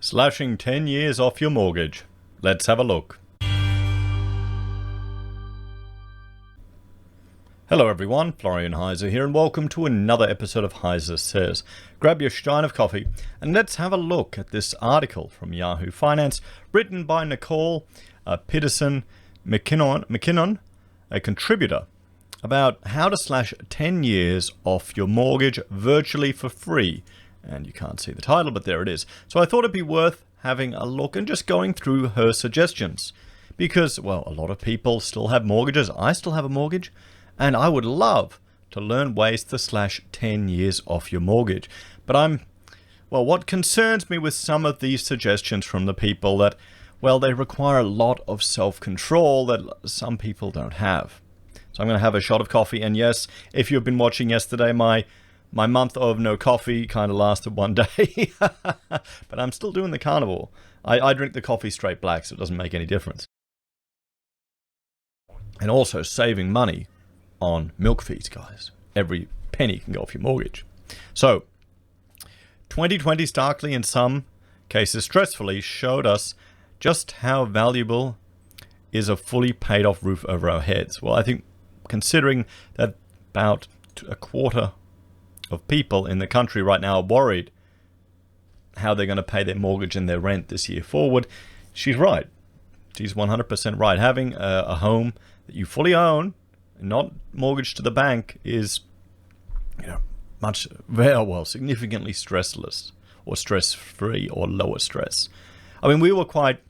Slashing 10 years off your mortgage. Let's have a look. Hello everyone, Florian.heise here, and welcome to another episode of HeiseSays. Grab your stein of coffee and let's have a look at this article from Yahoo Finance, written by Nicole Peterson McKinnon, a contributor, about how to slash 10 years off your mortgage virtually for free. And you can't see the title, but there it is. So I thought it'd be worth having a look and just going through her suggestions. Because, well, a lot of people still have mortgages. I still have a mortgage. And I would love to learn ways to slash 10 years off your mortgage. But what concerns me with some of these suggestions from the people that, well, they require a lot of self-control that some people don't have. So I'm going to have a shot of coffee. And yes, if you've been watching yesterday, my month of no coffee kind of lasted one day. But I'm still doing the carnivore. I drink the coffee straight black, so it doesn't make any difference. And also saving money on milk fees, guys. Every penny can go off your mortgage. So 2020 starkly, in some cases stressfully, showed us just how valuable is a fully paid off roof over our heads. Well, I think considering that about a quarter of people in the country right now are worried how they're going to pay their mortgage and their rent this year forward, she's right. She's 100% right. Having a home that you fully own, not mortgaged to the bank, is, significantly stressless or stress-free or lower stress. I mean, we were quite,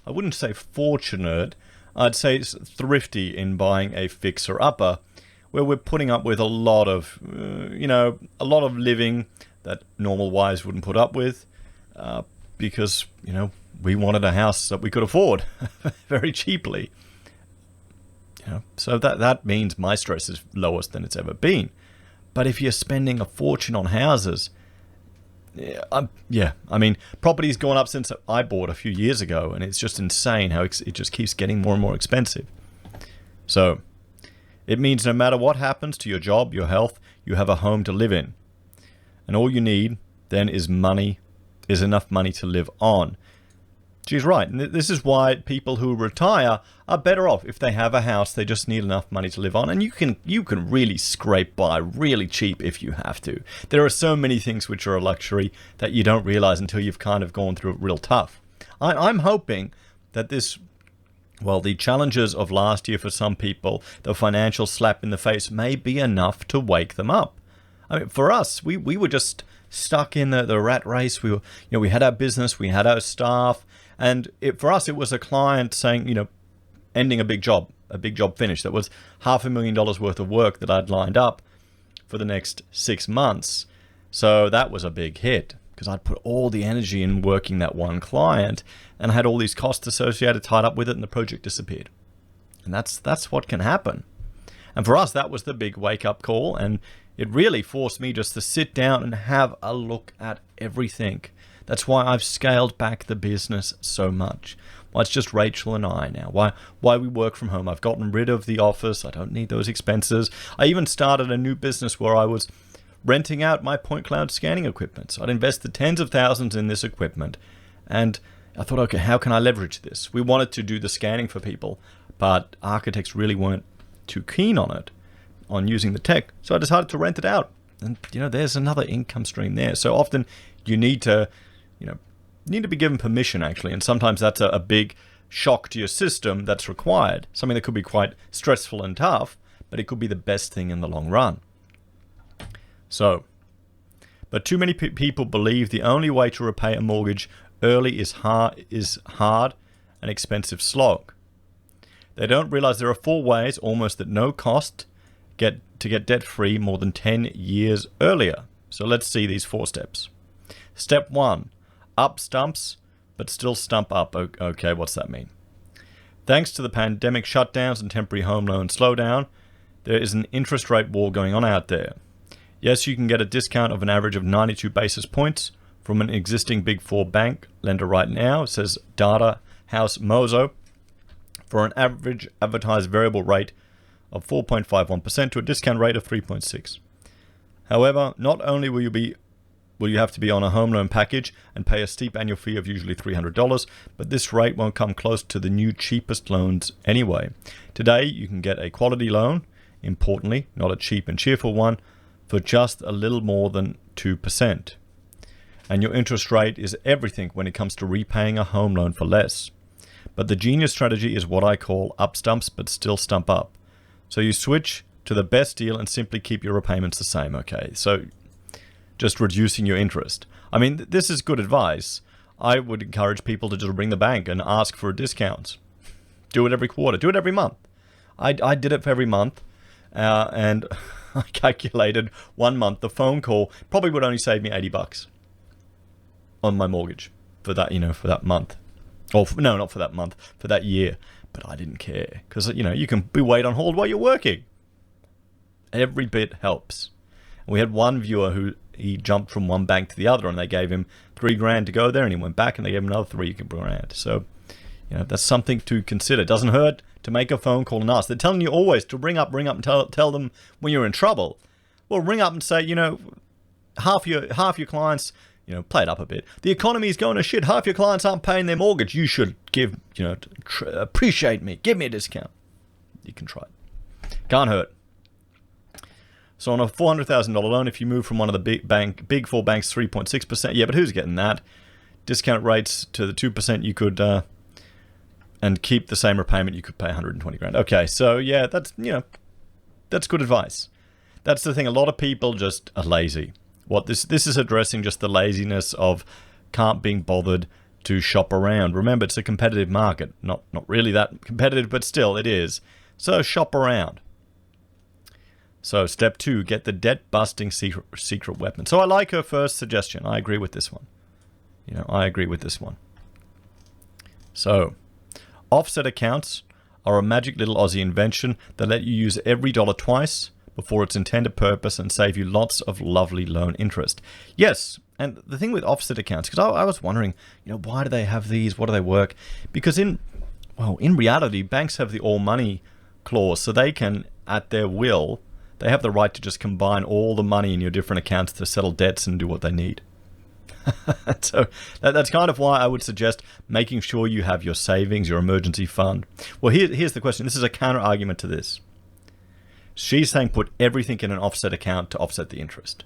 I wouldn't say fortunate, I'd say thrifty in buying a fixer-upper, where we're putting up with a lot of, living that normal wives wouldn't put up with, because, we wanted a house that we could afford very cheaply. So that means my stress is lowest than it's ever been. But if you're spending a fortune on houses, property's gone up since I bought a few years ago, and it's just insane how it just keeps getting more and more expensive. So it means no matter what happens to your job, your health, you have a home to live in. And all you need then is enough money to live on. She's right. And this is why people who retire are better off. If they have a house, they just need enough money to live on. And you can really scrape by really cheap if you have to. There are so many things which are a luxury that you don't realize until you've kind of gone through it real tough. I'm hoping that the challenges of last year for some people, the financial slap in the face, may be enough to wake them up. I mean, for us, we were just stuck in the rat race. We had our business, we had our staff, and for us, it was a client saying, ending a big job finish. That was $500,000 worth of work that I'd lined up for the next 6 months. So that was a big hit because I'd put all the energy in working that one client, and I had all these costs associated, tied up with it, and the project disappeared. And that's what can happen. And for us, that was the big wake-up call, and it really forced me just to sit down and have a look at everything. That's why I've scaled back the business so much. Why it's just Rachel and I now. Why we work from home. I've gotten rid of the office. I don't need those expenses. I even started a new business where I was renting out my point cloud scanning equipment. So I'd invested tens of thousands in this equipment. And I thought, okay, how can I leverage this? We wanted to do the scanning for people, but architects really weren't too keen on using the tech. So I decided to rent it out. And, there's another income stream there. So often you need to be given permission, actually. And sometimes that's a big shock to your system that's required. Something that could be quite stressful and tough, but it could be the best thing in the long run. So, but too many people believe the only way to repay a mortgage early is hard and expensive slog. They don't realize there are 4 ways, almost at no cost, to get debt-free more than 10 years earlier. So let's see these 4 steps. Step 1, up stumps, but still stump up. Okay, what's that mean? Thanks to the pandemic shutdowns and temporary home loan slowdown, there is an interest rate war going on out there. Yes, you can get a discount of an average of 92 basis points from an existing Big 4 bank lender right now, says Data House Mozo, for an average advertised variable rate of 4.51% to a discount rate of 3.6%. However, not only will you be will you have to be on a home loan package and pay a steep annual fee of usually $300, but this rate won't come close to the new cheapest loans anyway. Today, you can get a quality loan, importantly, not a cheap and cheerful one, for just a little more than 2%. And your interest rate is everything when it comes to repaying a home loan for less. But the genius strategy is what I call up stumps but still stump up. So you switch to the best deal and simply keep your repayments the same, okay? So just reducing your interest. I mean, this is good advice. I would encourage people to just ring the bank and ask for a discount. Do it every quarter. Do it every month. I did it for every month, and I calculated 1 month. The phone call probably would only save me $80 on my mortgage for that, for that month. Or no, not for that month, for that year. But I didn't care because, you can be wait on hold while you're working. Every bit helps. And we had one viewer who he jumped from one bank to the other, and they gave him $3,000 to go there, and he went back and they gave him another $3,000. So, that's something to consider. It doesn't hurt to make a phone call and ask. They're telling you always to ring up and tell them when you're in trouble. Well, ring up and say, half your clients, play it up a bit. The economy is going to shit. Half your clients aren't paying their mortgage. You should appreciate me. Give me a discount. You can try it. Can't hurt. So on a $400,000 loan, if you move from one of the big four banks, 3.6%. Yeah, but who's getting that? Discount rates to the 2%. You could, and keep the same repayment. You could pay $120,000. Okay, so yeah, that's good advice. That's the thing. A lot of people just are lazy. What this is addressing just the laziness of can't being bothered to shop around. Remember, it's a competitive market. Not really that competitive, but still it is. So shop around. So step 2, get the debt-busting secret weapon. So I like her first suggestion. I agree with this one. I agree with this one. So offset accounts are a magic little Aussie invention that let you use every dollar twice before its intended purpose and save you lots of lovely loan interest. Yes, and the thing with offset accounts, because I was wondering, why do they have these? What do they work? Because in reality, banks have the all money clause, so they can, at their will, they have the right to just combine all the money in your different accounts to settle debts and do what they need. So that's kind of why I would suggest making sure you have your savings, your emergency fund. Well, here's the question. This is a counter argument to this. She's saying put everything in an offset account to offset the interest.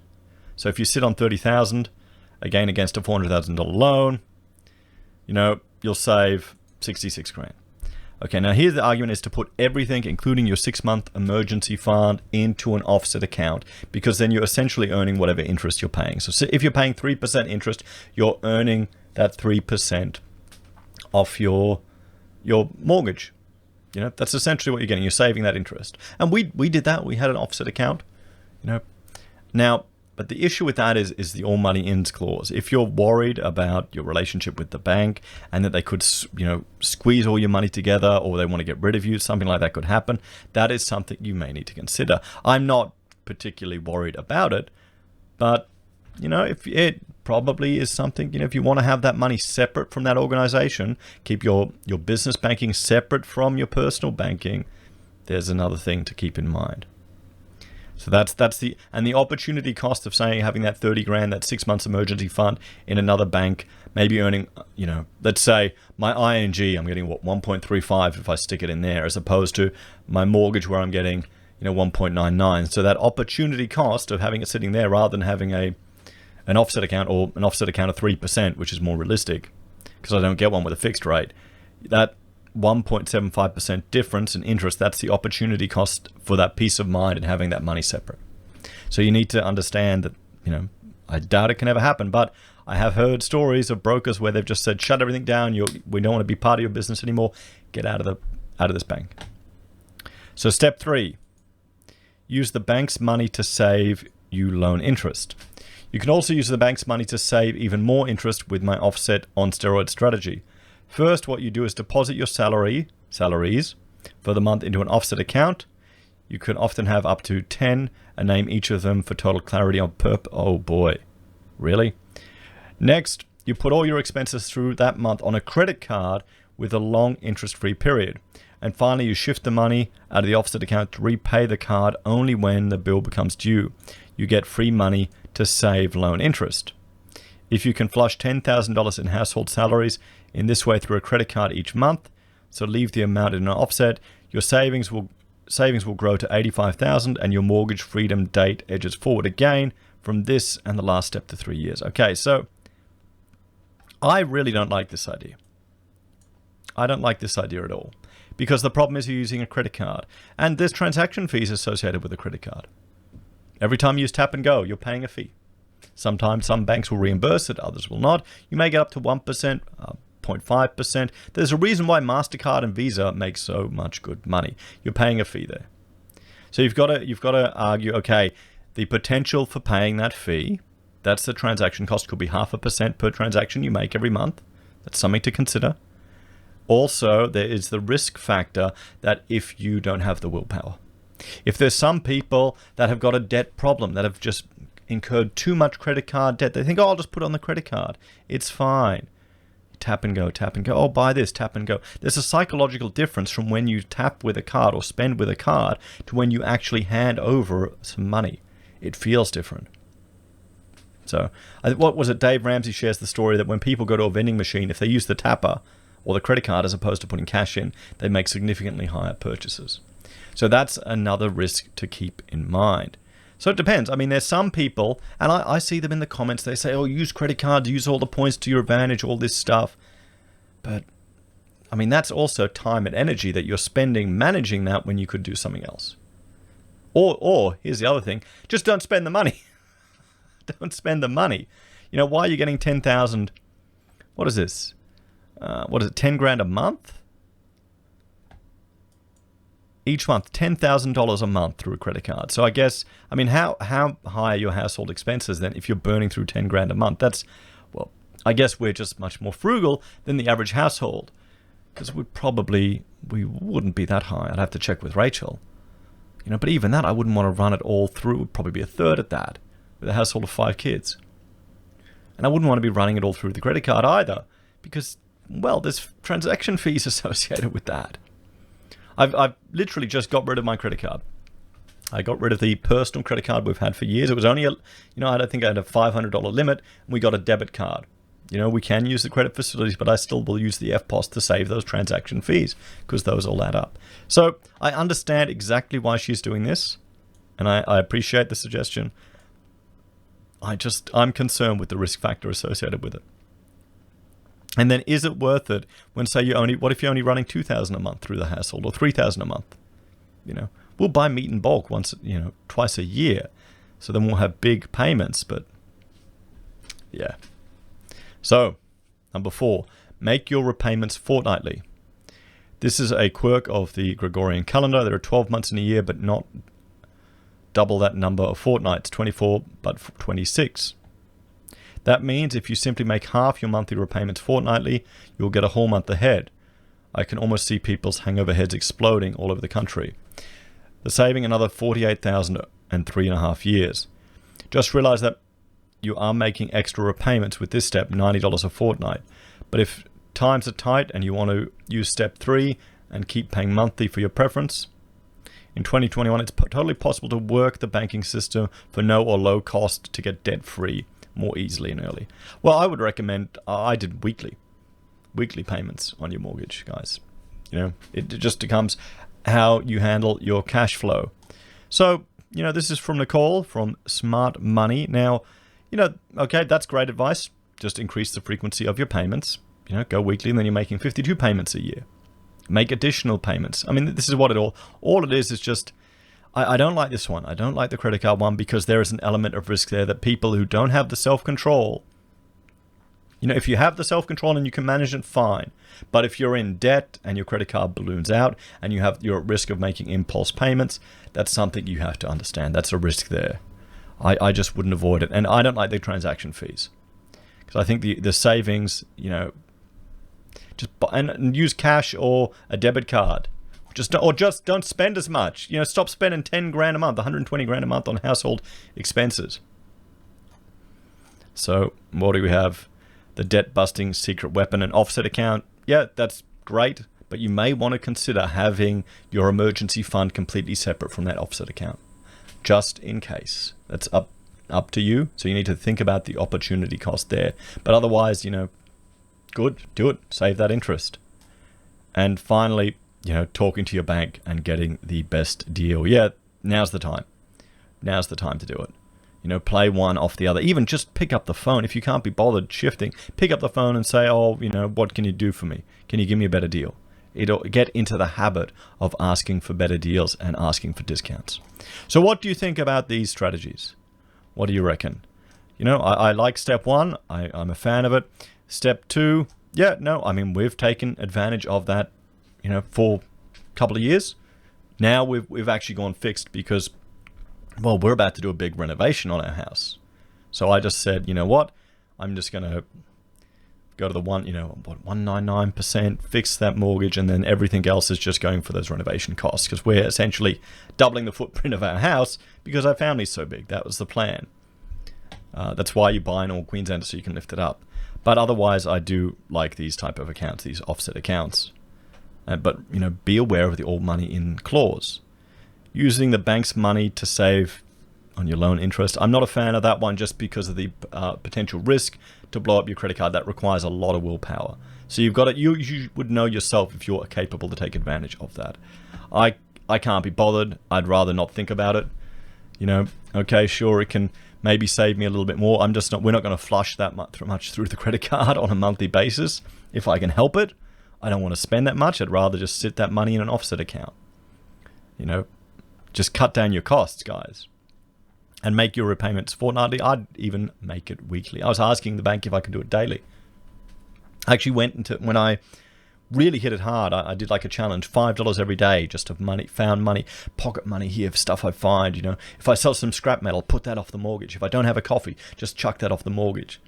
So if you sit on $30,000, again against a $400,000 loan, you'll save $66,000. Okay, now here the argument is to put everything, including your 6-month emergency fund, into an offset account, because then you're essentially earning whatever interest you're paying. So if you're paying 3% interest, you're earning that 3% off your mortgage. That's essentially what you're getting. You're saving that interest. And we did that. We had an offset account. Now, but the issue with that is the all money ins clause. If you're worried about your relationship with the bank and that they could, squeeze all your money together, or they want to get rid of you, something like that could happen, that is something you may need to consider. I'm not particularly worried about it, but, if it probably is something, if you want to have that money separate from that organization, keep your business banking separate from your personal banking, there's another thing to keep in mind. So that's the opportunity cost of having that $30,000, that 6 months emergency fund in another bank, maybe earning, let's say my ING, I'm getting 1.35 if I stick it in there, as opposed to my mortgage where I'm getting, 1.99. So that opportunity cost of having it sitting there rather than having an offset account, or an offset account of 3%, which is more realistic because I don't get one with a fixed rate, that 1.75% difference in interest, that's the opportunity cost for that peace of mind and having that money separate. So you need to understand that, I doubt it can ever happen, but I have heard stories of brokers where they've just said, shut everything down, we don't want to be part of your business anymore, get out of this bank. So step 3, use the bank's money to save you loan interest. You can also use the bank's money to save even more interest with my offset on steroid strategy. First, what you do is deposit your salaries for the month into an offset account. You can often have up to 10 and name each of them for total clarity on oh boy, really? Next, you put all your expenses through that month on a credit card with a long interest-free period. And finally, you shift the money out of the offset account to repay the card only when the bill becomes due. You get free money to save loan interest. If you can flush $10,000 in household salaries in this way through a credit card each month, so leave the amount in an offset, your savings will grow to $85,000 and your mortgage freedom date edges forward again from this and the last step to 3 years. Okay, so I really don't like this idea. I don't like this idea at all, because the problem is you're using a credit card and there's transaction fees associated with a credit card. Every time you use tap and go, you're paying a fee. Sometimes some banks will reimburse it, others will not. You may get up to 1%, 0.5%. There's a reason why MasterCard and Visa make so much good money. You're paying a fee there. So you've got to argue, okay, the potential for paying that fee, that's the transaction cost, could be 0.5% per transaction you make every month. That's something to consider. Also, there is the risk factor that if you don't have the willpower. If there's some people that have got a debt problem, that have just incurred too much credit card debt, they think, oh, I'll just put it on the credit card. It's fine. Tap and go, tap and go. Oh, buy this, tap and go. There's a psychological difference from when you tap with a card or spend with a card to when you actually hand over some money. It feels different. So, what was it? Dave Ramsey shares the story that when people go to a vending machine, if they use the tapper or the credit card as opposed to putting cash in, they make significantly higher purchases. So that's another risk to keep in mind. So it depends. I mean, there's some people, and I see them in the comments, they say, oh, use credit cards, use all the points to your advantage, all this stuff. But, I mean, that's also time and energy that you're spending managing that when you could do something else. Or here's the other thing, just don't spend the money. Don't spend the money. You know, why are you getting 10,000? What is this? What is it, 10 grand a month? Each month, $10,000 a month through a credit card. So I guess, I mean, how high are your household expenses then if you're burning through 10 grand a month? That's, well, I guess we're just much more frugal than the average household, because we wouldn't be that high. I'd have to check with Rachel. You know, but even that, I wouldn't want to run it all through. It would probably be a third at that with a household of 5 kids. And I wouldn't want to be running it all through the credit card either, because, well, there's transaction fees associated with that. I've literally just got rid of my credit card. I got rid of the personal credit card we've had for years. It was only I don't think I had a $500 limit, and we got a debit card. You know, we can use the credit facilities, but I still will use the FPOS to save those transaction fees, because those all add up. So I understand exactly why she's doing this, and I appreciate the suggestion. I'm concerned with the risk factor associated with it. And then, is it worth it when, say, what if you're only running $2,000 a month through the household, or $3,000 a month? You know, we'll buy meat in bulk twice a year, so then we'll have big payments. But yeah. So, number 4, make your repayments fortnightly. This is a quirk of the Gregorian calendar. There are 12 months in a year, but not double that number of fortnights, 24, but 26. That means if you simply make half your monthly repayments fortnightly, you'll get a whole month ahead. I can almost see people's hangover heads exploding all over the country. The saving another $48,000 in 3.5 years. Just realize that you are making extra repayments with this step, $90 a fortnight. But if times are tight and you want to use step 3 and keep paying monthly for your preference, in 2021 it's totally possible to work the banking system for no or low cost to get debt-free more easily and early. Well, I would recommend, I did weekly payments on your mortgage, guys. You know, it just becomes how you handle your cash flow. So, you know, this is from Nicole from Smart Money. Now, you know, okay, that's great advice. Just increase the frequency of your payments. You know, go weekly, and then you're making 52 payments a year. Make additional payments. I mean, this is what all it is just, I don't like this one. I don't like the credit card one, because there is an element of risk there that people who don't have the self-control, you know, if you have the self-control and you can manage it, fine. But if you're in debt and your credit card balloons out and you're at risk of making impulse payments, that's something you have to understand. That's a risk there. I just wouldn't avoid it. And I don't like the transaction fees, because I think the savings, you know, and use cash or a debit card. Just don't spend as much. You know, stop spending 10 grand a month, 120 grand a month on household expenses. So what do we have? The debt busting secret weapon and offset account. Yeah, that's great, but you may want to consider having your emergency fund completely separate from that offset account, just in case. That's up up to you. So you need to think about the opportunity cost there. But otherwise, good, do it, save that interest. And finally, talking to your bank and getting the best deal. Yeah, now's the time. Now's the time to do it. Play one off the other. Even just pick up the phone. If you can't be bothered shifting, pick up the phone and say, oh, what can you do for me? Can you give me a better deal? It'll get into the habit of asking for better deals and asking for discounts. So what do you think about these strategies? What do you reckon? I like step one. I'm a fan of it. Step two, we've taken advantage of that, for a couple of years. Now we've actually gone fixed because, well, we're about to do a big renovation on our house. So I just said, you know what? I'm just going to go to the 199%, fix that mortgage, and then everything else is just going for those renovation costs because we're essentially doubling the footprint of our house because our family's so big. That was the plan. That's why you buy an all Queenslander, so you can lift it up. But otherwise, I do like these type of accounts, these offset accounts. But be aware of the all money in clause. Using the bank's money to save on your loan interest. I'm not a fan of that one just because of the potential risk to blow up your credit card. That requires a lot of willpower. So you've got it. You would know yourself if you're capable to take advantage of that. I can't be bothered. I'd rather not think about it. Okay, sure, it can maybe save me a little bit more. We're not going to flush that much through the credit card on a monthly basis. If I can help it, I don't want to spend that much. I'd rather just sit that money in an offset account. Just cut down your costs, guys. And make your repayments fortnightly. I'd even make it weekly. I was asking the bank if I could do it daily. I actually went into, when I really hit it hard, I did like a challenge, $5 every day, just of money, found money, pocket money here for stuff I find, If I sell some scrap metal, put that off the mortgage. If I don't have a coffee, just chuck that off the mortgage.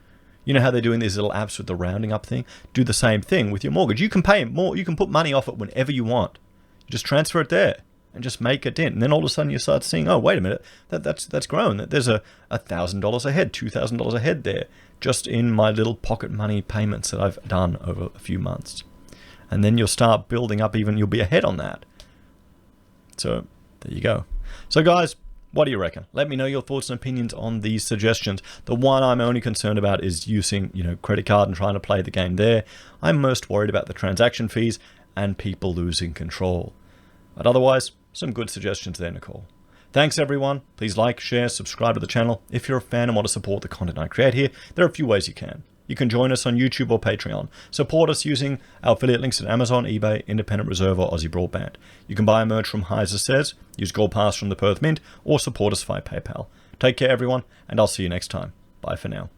You know how they're doing these little apps with the rounding up thing? Do the same thing with your mortgage. You can pay more, you can put money off it whenever you want. You just transfer it there. And just make a dent. And then all of a sudden you start seeing, oh, wait a minute, that's grown. There's $1,000 ahead, $2,000 ahead there, just in my little pocket money payments that I've done over a few months. And then you'll start building up, you'll be ahead on that. So there you go. So guys, what do you reckon? Let me know your thoughts and opinions on these suggestions. The one I'm only concerned about is using, credit card and trying to play the game there. I'm most worried about the transaction fees and people losing control. But otherwise, some good suggestions there, Nicole. Thanks, everyone. Please like, share, subscribe to the channel. If you're a fan and want to support the content I create here, there are a few ways you can. You can join us on YouTube or Patreon. Support us using our affiliate links at Amazon, eBay, Independent Reserve, or AussieBroadband. You can buy merch from HeiseSays, use Gold Pass from the Perth Mint, or support us via PayPal. Take care, everyone, and I'll see you next time. Bye for now.